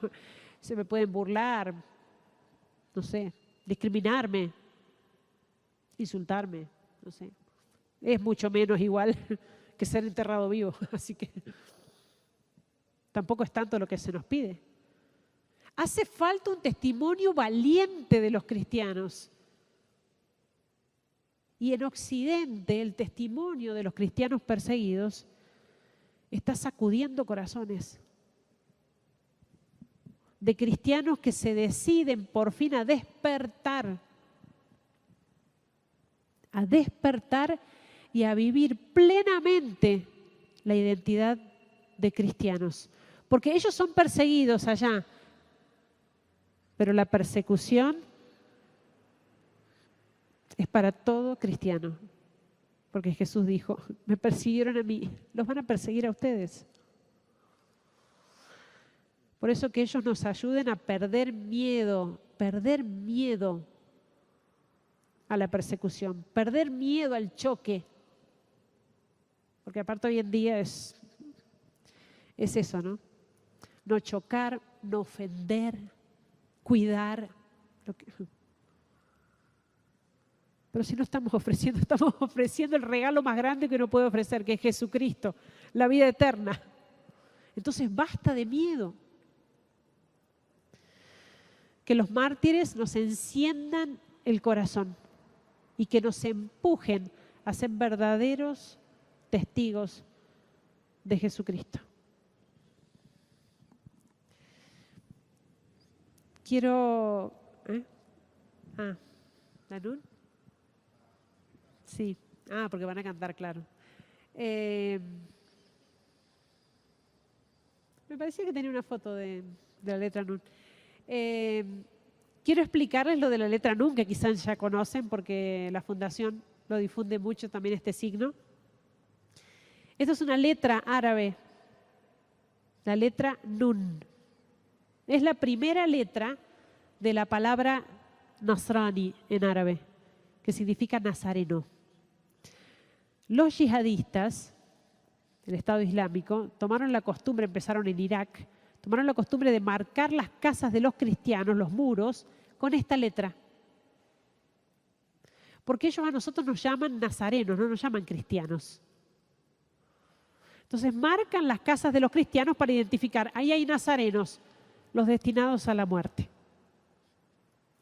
se me pueden burlar, no sé, discriminarme, insultarme, no sé. Es mucho menos igual que ser enterrado vivo, así que tampoco es tanto lo que se nos pide. Hace falta un testimonio valiente de los cristianos. Y en Occidente el testimonio de los cristianos perseguidos está sacudiendo corazones. De cristianos que se deciden por fin a despertar y a vivir plenamente la identidad de cristianos. Porque ellos son perseguidos allá, pero la persecución es para todo cristiano. Porque Jesús dijo, me persiguieron a mí, los van a perseguir a ustedes. Por eso que ellos nos ayuden a perder miedo a la persecución, perder miedo al choque. Porque aparte hoy en día es eso, ¿no? No chocar, no ofender, cuidar. Pero si no estamos ofreciendo el regalo más grande que uno puede ofrecer, que es Jesucristo, la vida eterna. Entonces basta de miedo. Que los mártires nos enciendan el corazón y que nos empujen a ser verdaderos testigos de Jesucristo. Quiero... ¿Danún? Sí. Porque van a cantar, claro. Me parecía que tenía una foto de... de la letra Nun. Quiero explicarles lo de la letra Nun, que quizás ya conocen porque la Fundación lo difunde mucho también este signo. Esto es una letra árabe, la letra Nun. Es la primera letra de la palabra Nasrani en árabe, que significa nazareno. Los yihadistas, el Estado Islámico, tomaron la costumbre, empezaron en Irak, tomaron la costumbre de marcar las casas de los cristianos, los muros, con esta letra. Porque ellos a nosotros nos llaman nazarenos, no nos llaman cristianos. Entonces marcan las casas de los cristianos para identificar, ahí hay nazarenos, los destinados a la muerte.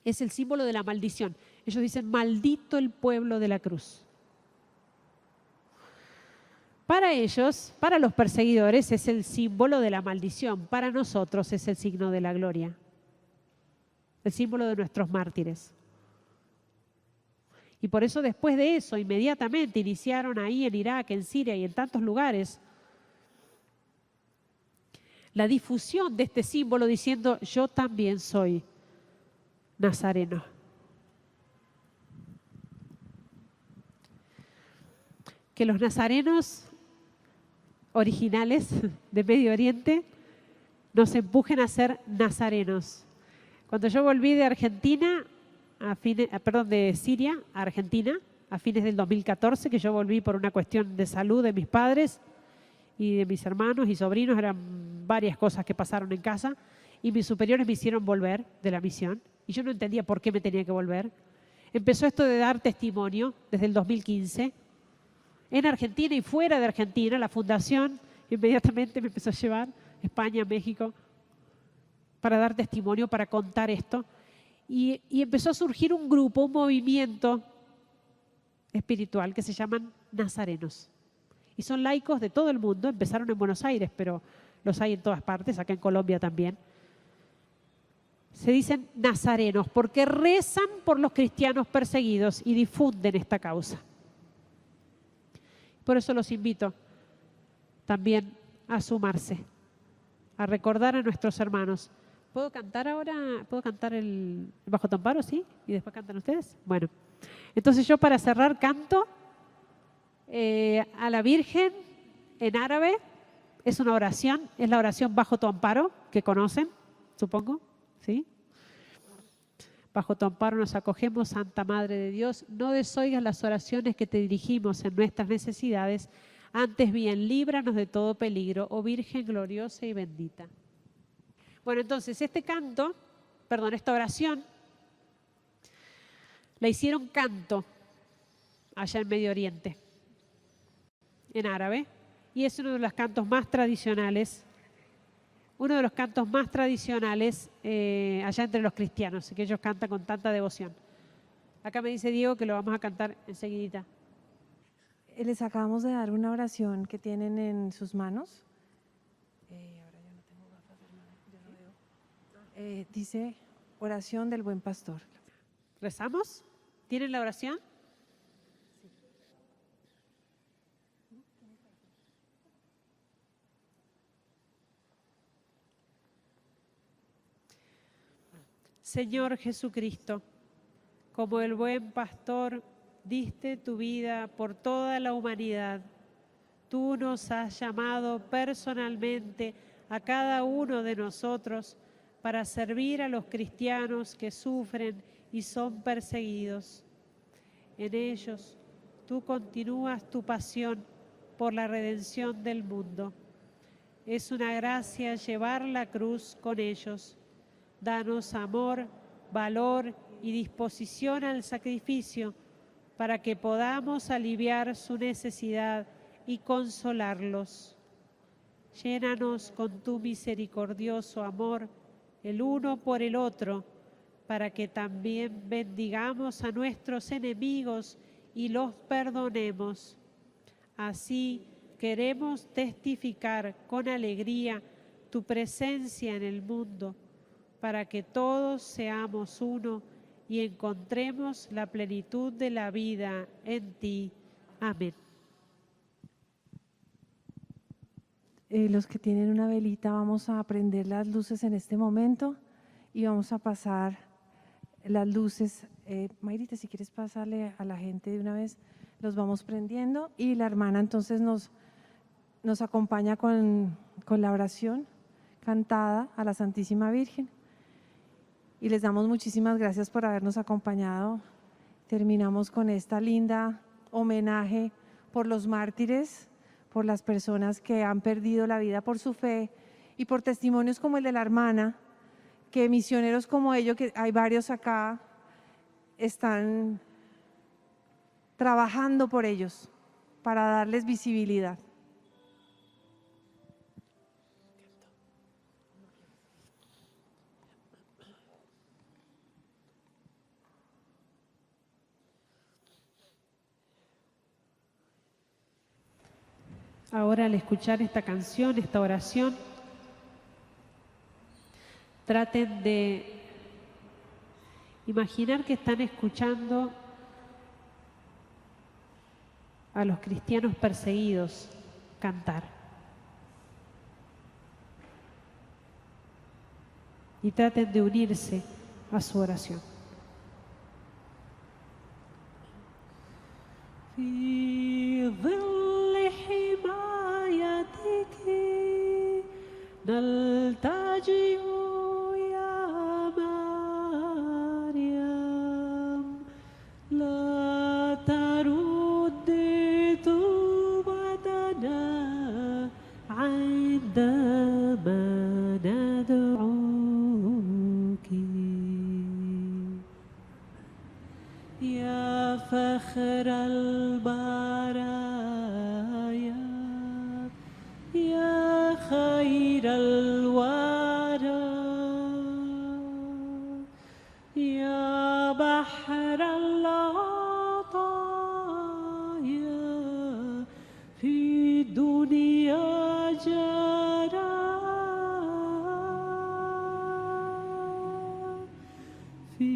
Es el símbolo de la maldición. Ellos dicen, maldito el pueblo de la cruz. Para ellos, para los perseguidores, es el símbolo de la maldición. Para nosotros es el signo de la gloria. El símbolo de nuestros mártires. Y por eso después de eso, inmediatamente iniciaron ahí en Irak, en Siria y en tantos lugares la difusión de este símbolo diciendo, yo también soy nazareno. Que los nazarenos originales de Medio Oriente nos empujen a ser nazarenos. Cuando yo volví de Argentina, de Siria a Argentina, a fines del 2014, que yo volví por una cuestión de salud de mis padres y de mis hermanos y sobrinos, eran varias cosas que pasaron en casa, y mis superiores me hicieron volver de la misión, y yo no entendía por qué me tenía que volver. Empezó esto de dar testimonio desde el 2015, en Argentina y fuera de Argentina. La fundación inmediatamente me empezó a llevar a España, México, para dar testimonio, para contar esto. Y empezó a surgir un grupo, un movimiento espiritual que se llaman nazarenos. Y son laicos de todo el mundo, empezaron en Buenos Aires, pero los hay en todas partes, acá en Colombia también. Se dicen nazarenos porque rezan por los cristianos perseguidos y difunden esta causa. Por eso los invito también a sumarse, a recordar a nuestros hermanos. ¿Puedo cantar ahora? ¿Puedo cantar el Bajo tu amparo? ¿Sí? ¿Y después cantan ustedes? Bueno, entonces yo para cerrar canto a la Virgen en árabe. Es una oración, es la oración Bajo tu amparo, que conocen, supongo, ¿sí? Bajo tu amparo nos acogemos, Santa Madre de Dios. No desoigas las oraciones que te dirigimos en nuestras necesidades. Antes bien, líbranos de todo peligro, oh Virgen gloriosa y bendita. Bueno, entonces esta oración, la hicieron canto allá en Medio Oriente, en árabe, y es uno de los cantos más tradicionales. Allá entre los cristianos, que ellos cantan con tanta devoción. Acá me dice Diego que lo vamos a cantar enseguidita. Les acabamos de dar una oración que tienen en sus manos. Ahora yo no tengo gafas, hermano, yo no veo. Dice, oración del buen pastor. ¿Rezamos? ¿Tienen la oración? Señor Jesucristo, como el buen pastor, diste tu vida por toda la humanidad. Tú nos has llamado personalmente a cada uno de nosotros para servir a los cristianos que sufren y son perseguidos. En ellos, tú continúas tu pasión por la redención del mundo. Es una gracia llevar la cruz con ellos. Danos amor, valor y disposición al sacrificio para que podamos aliviar su necesidad y consolarlos. Llénanos con tu misericordioso amor, el uno por el otro, para que también bendigamos a nuestros enemigos y los perdonemos. Así queremos testificar con alegría tu presencia en el mundo, para que todos seamos uno y encontremos la plenitud de la vida en ti. Amén. Los que tienen una velita, vamos a prender las luces en este momento y vamos a pasar las luces. Mayrita, si quieres pasarle a la gente de una vez, los vamos prendiendo y la hermana entonces nos acompaña con la oración cantada a la Santísima Virgen. Y les damos muchísimas gracias por habernos acompañado. Terminamos con esta linda homenaje por los mártires, por las personas que han perdido la vida por su fe y por testimonios como el de la hermana, que misioneros como ellos, que hay varios acá, están trabajando por ellos para darles visibilidad. Ahora, al escuchar esta canción, esta oración, traten de imaginar que están escuchando a los cristianos perseguidos cantar. Y traten de unirse a su oración. نلتجئ يا مريم لا ترد توبتنا عندما ندعوك يا فخر البرايا يا خير الورى يا بحر العطايا في الدنيا جرى في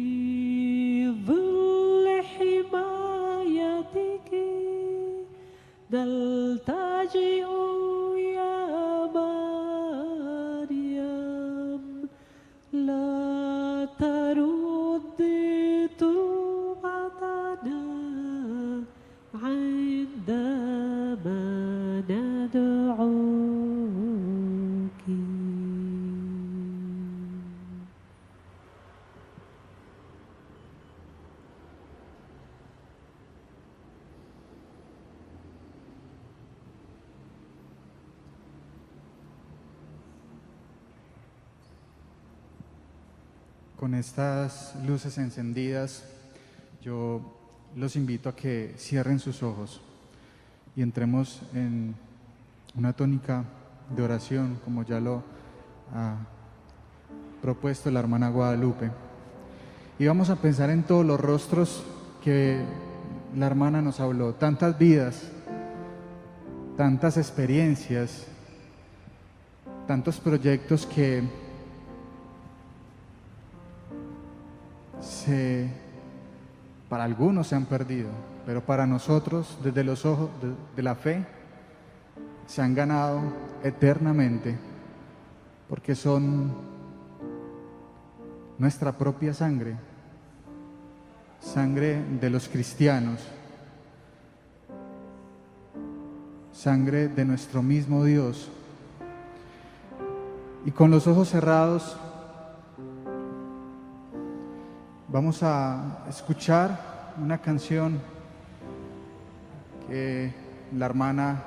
ظل حمايتك نلتجئ لا ترد توبتنا عندما ندعوك. Con estas luces encendidas, yo los invito a que cierren sus ojos y entremos en una tónica de oración, como ya lo ha propuesto la hermana Guadalupe. Y vamos a pensar en todos los rostros que la hermana nos habló, tantas vidas, tantas experiencias, tantos proyectos que para algunos se han perdido, pero para nosotros, desde los ojos de la fe, se han ganado eternamente, porque son nuestra propia sangre, sangre de los cristianos, sangre de nuestro mismo Dios. Y con los ojos cerrados, vamos a escuchar una canción que la hermana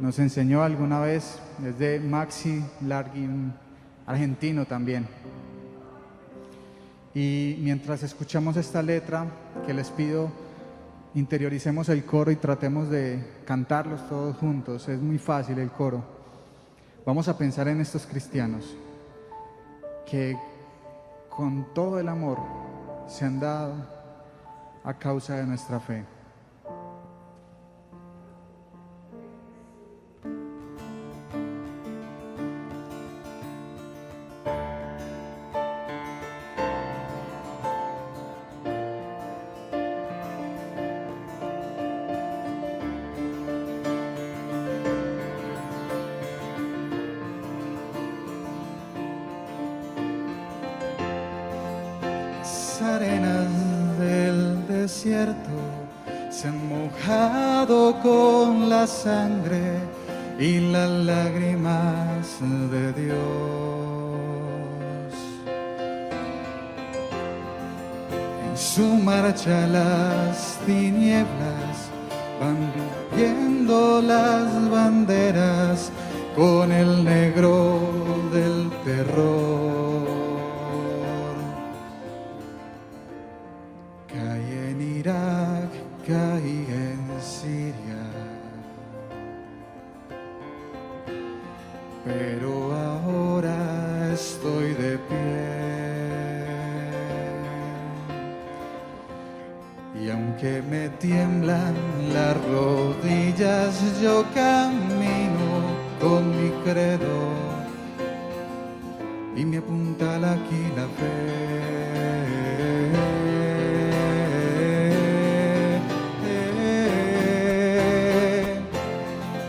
nos enseñó alguna vez, es de Maxi Larguín, argentino también. Y mientras escuchamos esta letra, que les pido interioricemos el coro y tratemos de cantarlos todos juntos, es muy fácil el coro. Vamos a pensar en estos cristianos que con todo el amor se han dado a causa de nuestra fe. Las arenas del desierto se han mojado con la sangre y las lágrimas de Dios. En su marcha las tinieblas van viendo las banderas con el negro del terror. Caí en Irak, caí en Siria, pero ahora estoy de pie. Y aunque me tiemblan las rodillas, yo camino con mi credo y me apuntala aquí la fe.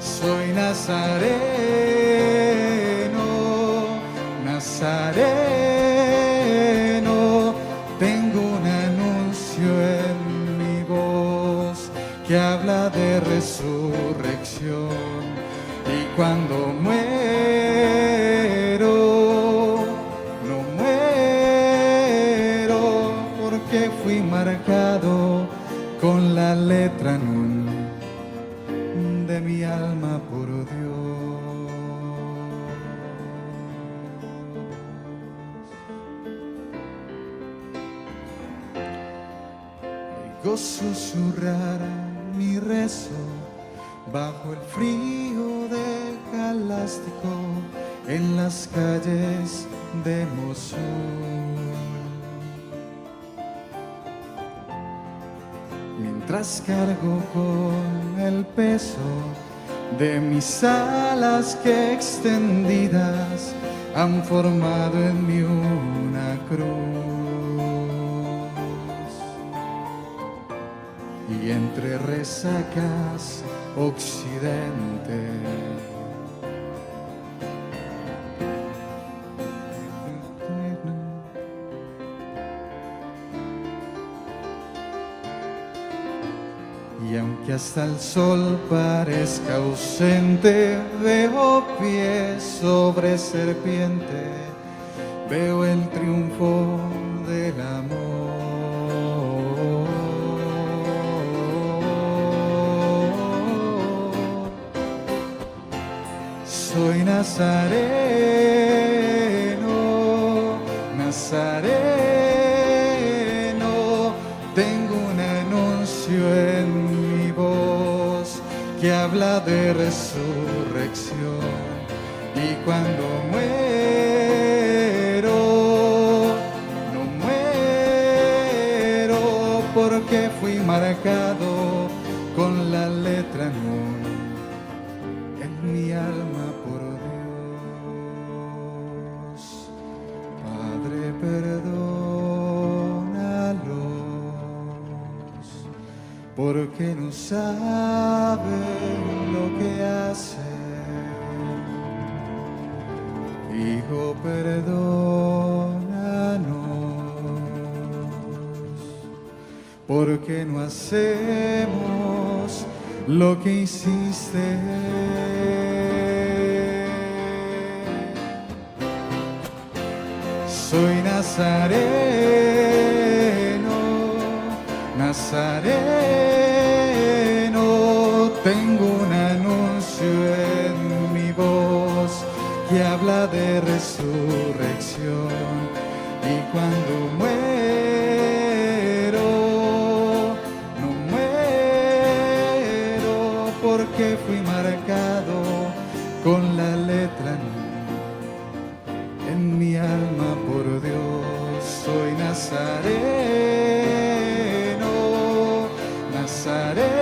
Soy nazareno, nazareno, tengo un anuncio en mi voz que habla de resurrección. Y cuando muero, no muero, porque fui marcado con la letra Nun de mi alma por Dios. Oigo susurrar mi rezo bajo el frío de Galástico en las calles de Mosul. Mientras cargo con el peso de mis alas que extendidas han formado en mí una cruz. Y entre resacas occidente y aunque hasta el sol parezca ausente, veo pies sobre serpiente, veo el triunfo del amor. Soy nazareno, nazareno, tengo un anuncio en mi voz que habla de resurrección. Y cuando muero, no muero, porque fui marcado con la letra Nun en mi alma por Dios. Padre, perdónalos, porque no saben lo que hacen. Hijo, perdónanos, porque no hacemos lo que hiciste. Soy nazareno, nazareno, tengo un anuncio en mi voz que habla de resurrección. Y cuando muero, no muero, porque fui marcado con la letra Nun en mi alma por Dios. Soy nazareno, nazareno,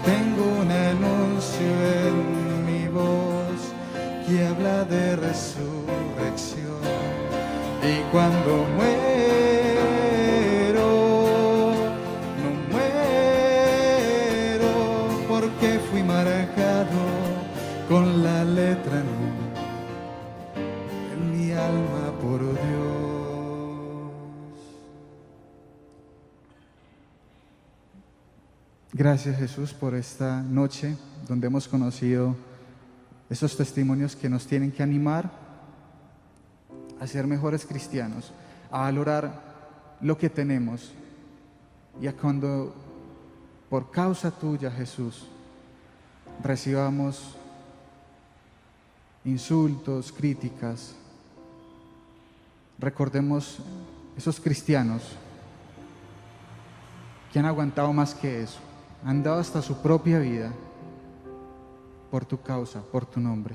tengo un anuncio en mi voz que habla de resurrección. Y cuando muero, no muero, porque fui marcado con la letra Nun en mi alma por Dios. Gracias, Jesús, por esta noche donde hemos conocido esos testimonios que nos tienen que animar a ser mejores cristianos, a valorar lo que tenemos y a cuando por causa tuya, Jesús, recibamos insultos, críticas, recordemos esos cristianos que han aguantado más que eso, han dado hasta su propia vida por tu causa, por tu nombre.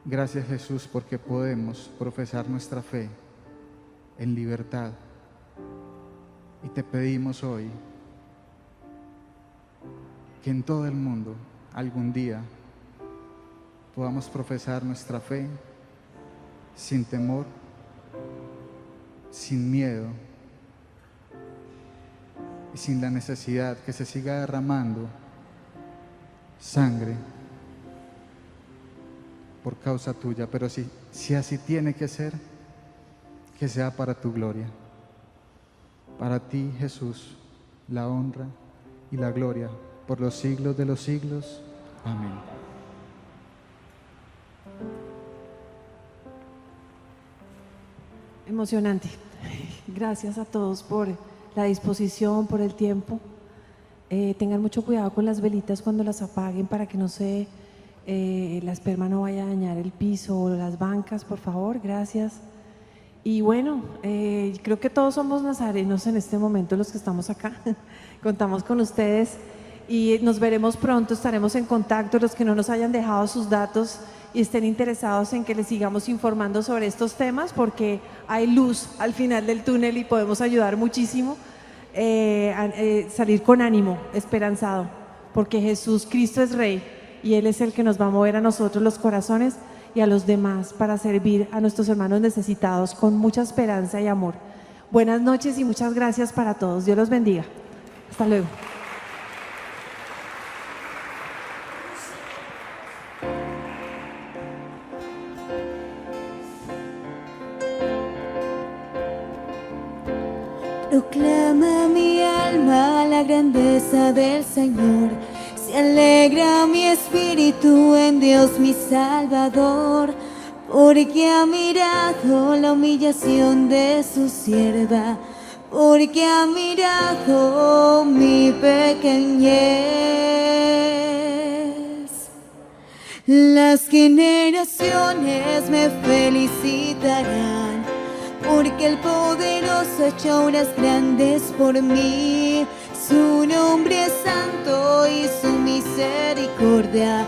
Gracias, Jesús, porque podemos profesar nuestra fe en libertad. Y te pedimos hoy que en todo el mundo algún día podamos profesar nuestra fe sin temor, sin miedo y sin la necesidad que se siga derramando sangre por causa tuya, pero si así tiene que ser, que sea para tu gloria. Para ti, Jesús, la honra y la gloria por los siglos de los siglos. Amén. Emocionante. Gracias a todos por la disposición, por el tiempo. Tengan mucho cuidado con las velitas cuando las apaguen para que la esperma no vaya a dañar el piso o las bancas, por favor. Gracias. Y bueno, creo que todos somos nazarenos en este momento los que estamos acá. Contamos con ustedes y nos veremos pronto, estaremos en contacto. Los que no nos hayan dejado sus datos y estén interesados en que les sigamos informando sobre estos temas, porque hay luz al final del túnel y podemos ayudar muchísimo a salir con ánimo, esperanzado, porque Jesús Cristo es Rey y Él es el que nos va a mover a nosotros los corazones y a los demás para servir a nuestros hermanos necesitados con mucha esperanza y amor. Buenas noches y muchas gracias para todos. Dios los bendiga. Hasta luego. Proclama mi alma la grandeza del Señor. Se alegra mi espíritu en Dios mi Salvador, porque ha mirado la humillación de su sierva, porque ha mirado mi pequeñez. Las generaciones me felicitarán, porque el poderoso ha hecho obras grandes por mí. Su nombre es santo y su misericordia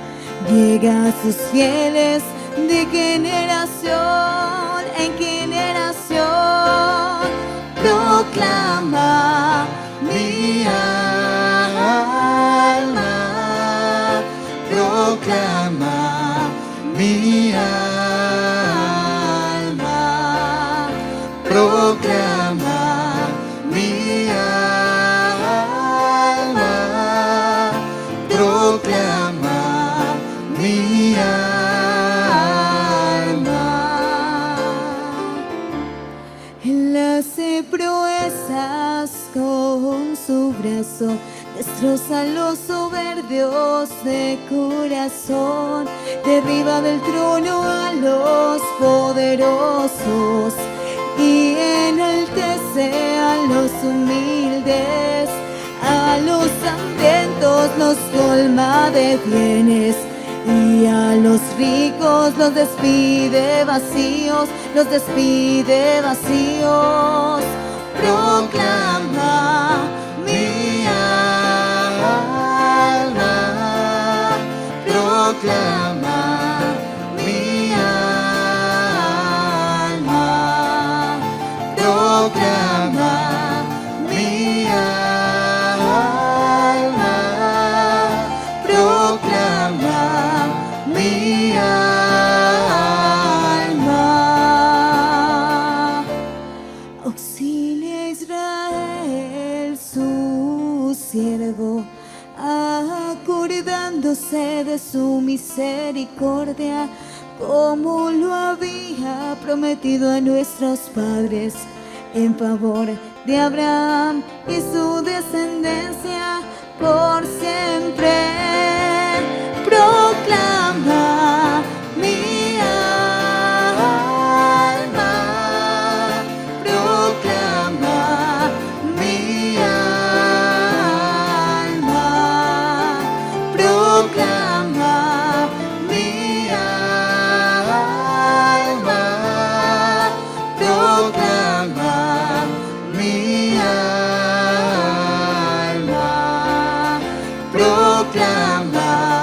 llega a sus fieles de generación en generación. Proclama mi alma, proclama mi alma, proclama mi alma, proclama mi alma. Él hace proezas con su brazo, destroza a los soberbios de corazón, derriba del trono a los poderosos y enaltece a los humildes. A los hambrientos los colma de bienes y a los ricos los despide vacíos, los despide vacíos. Proclama mi alma, proclama mi alma, proclama mi alma, proclama mi alma. Auxilia a Israel su siervo, acordándose de su misericordia, como lo había prometido a nuestros padres, en favor de Abraham y su descendencia por siempre. Proclama mi alma, proclama mi alma, proclama mi alma, proclama mi alma, proclama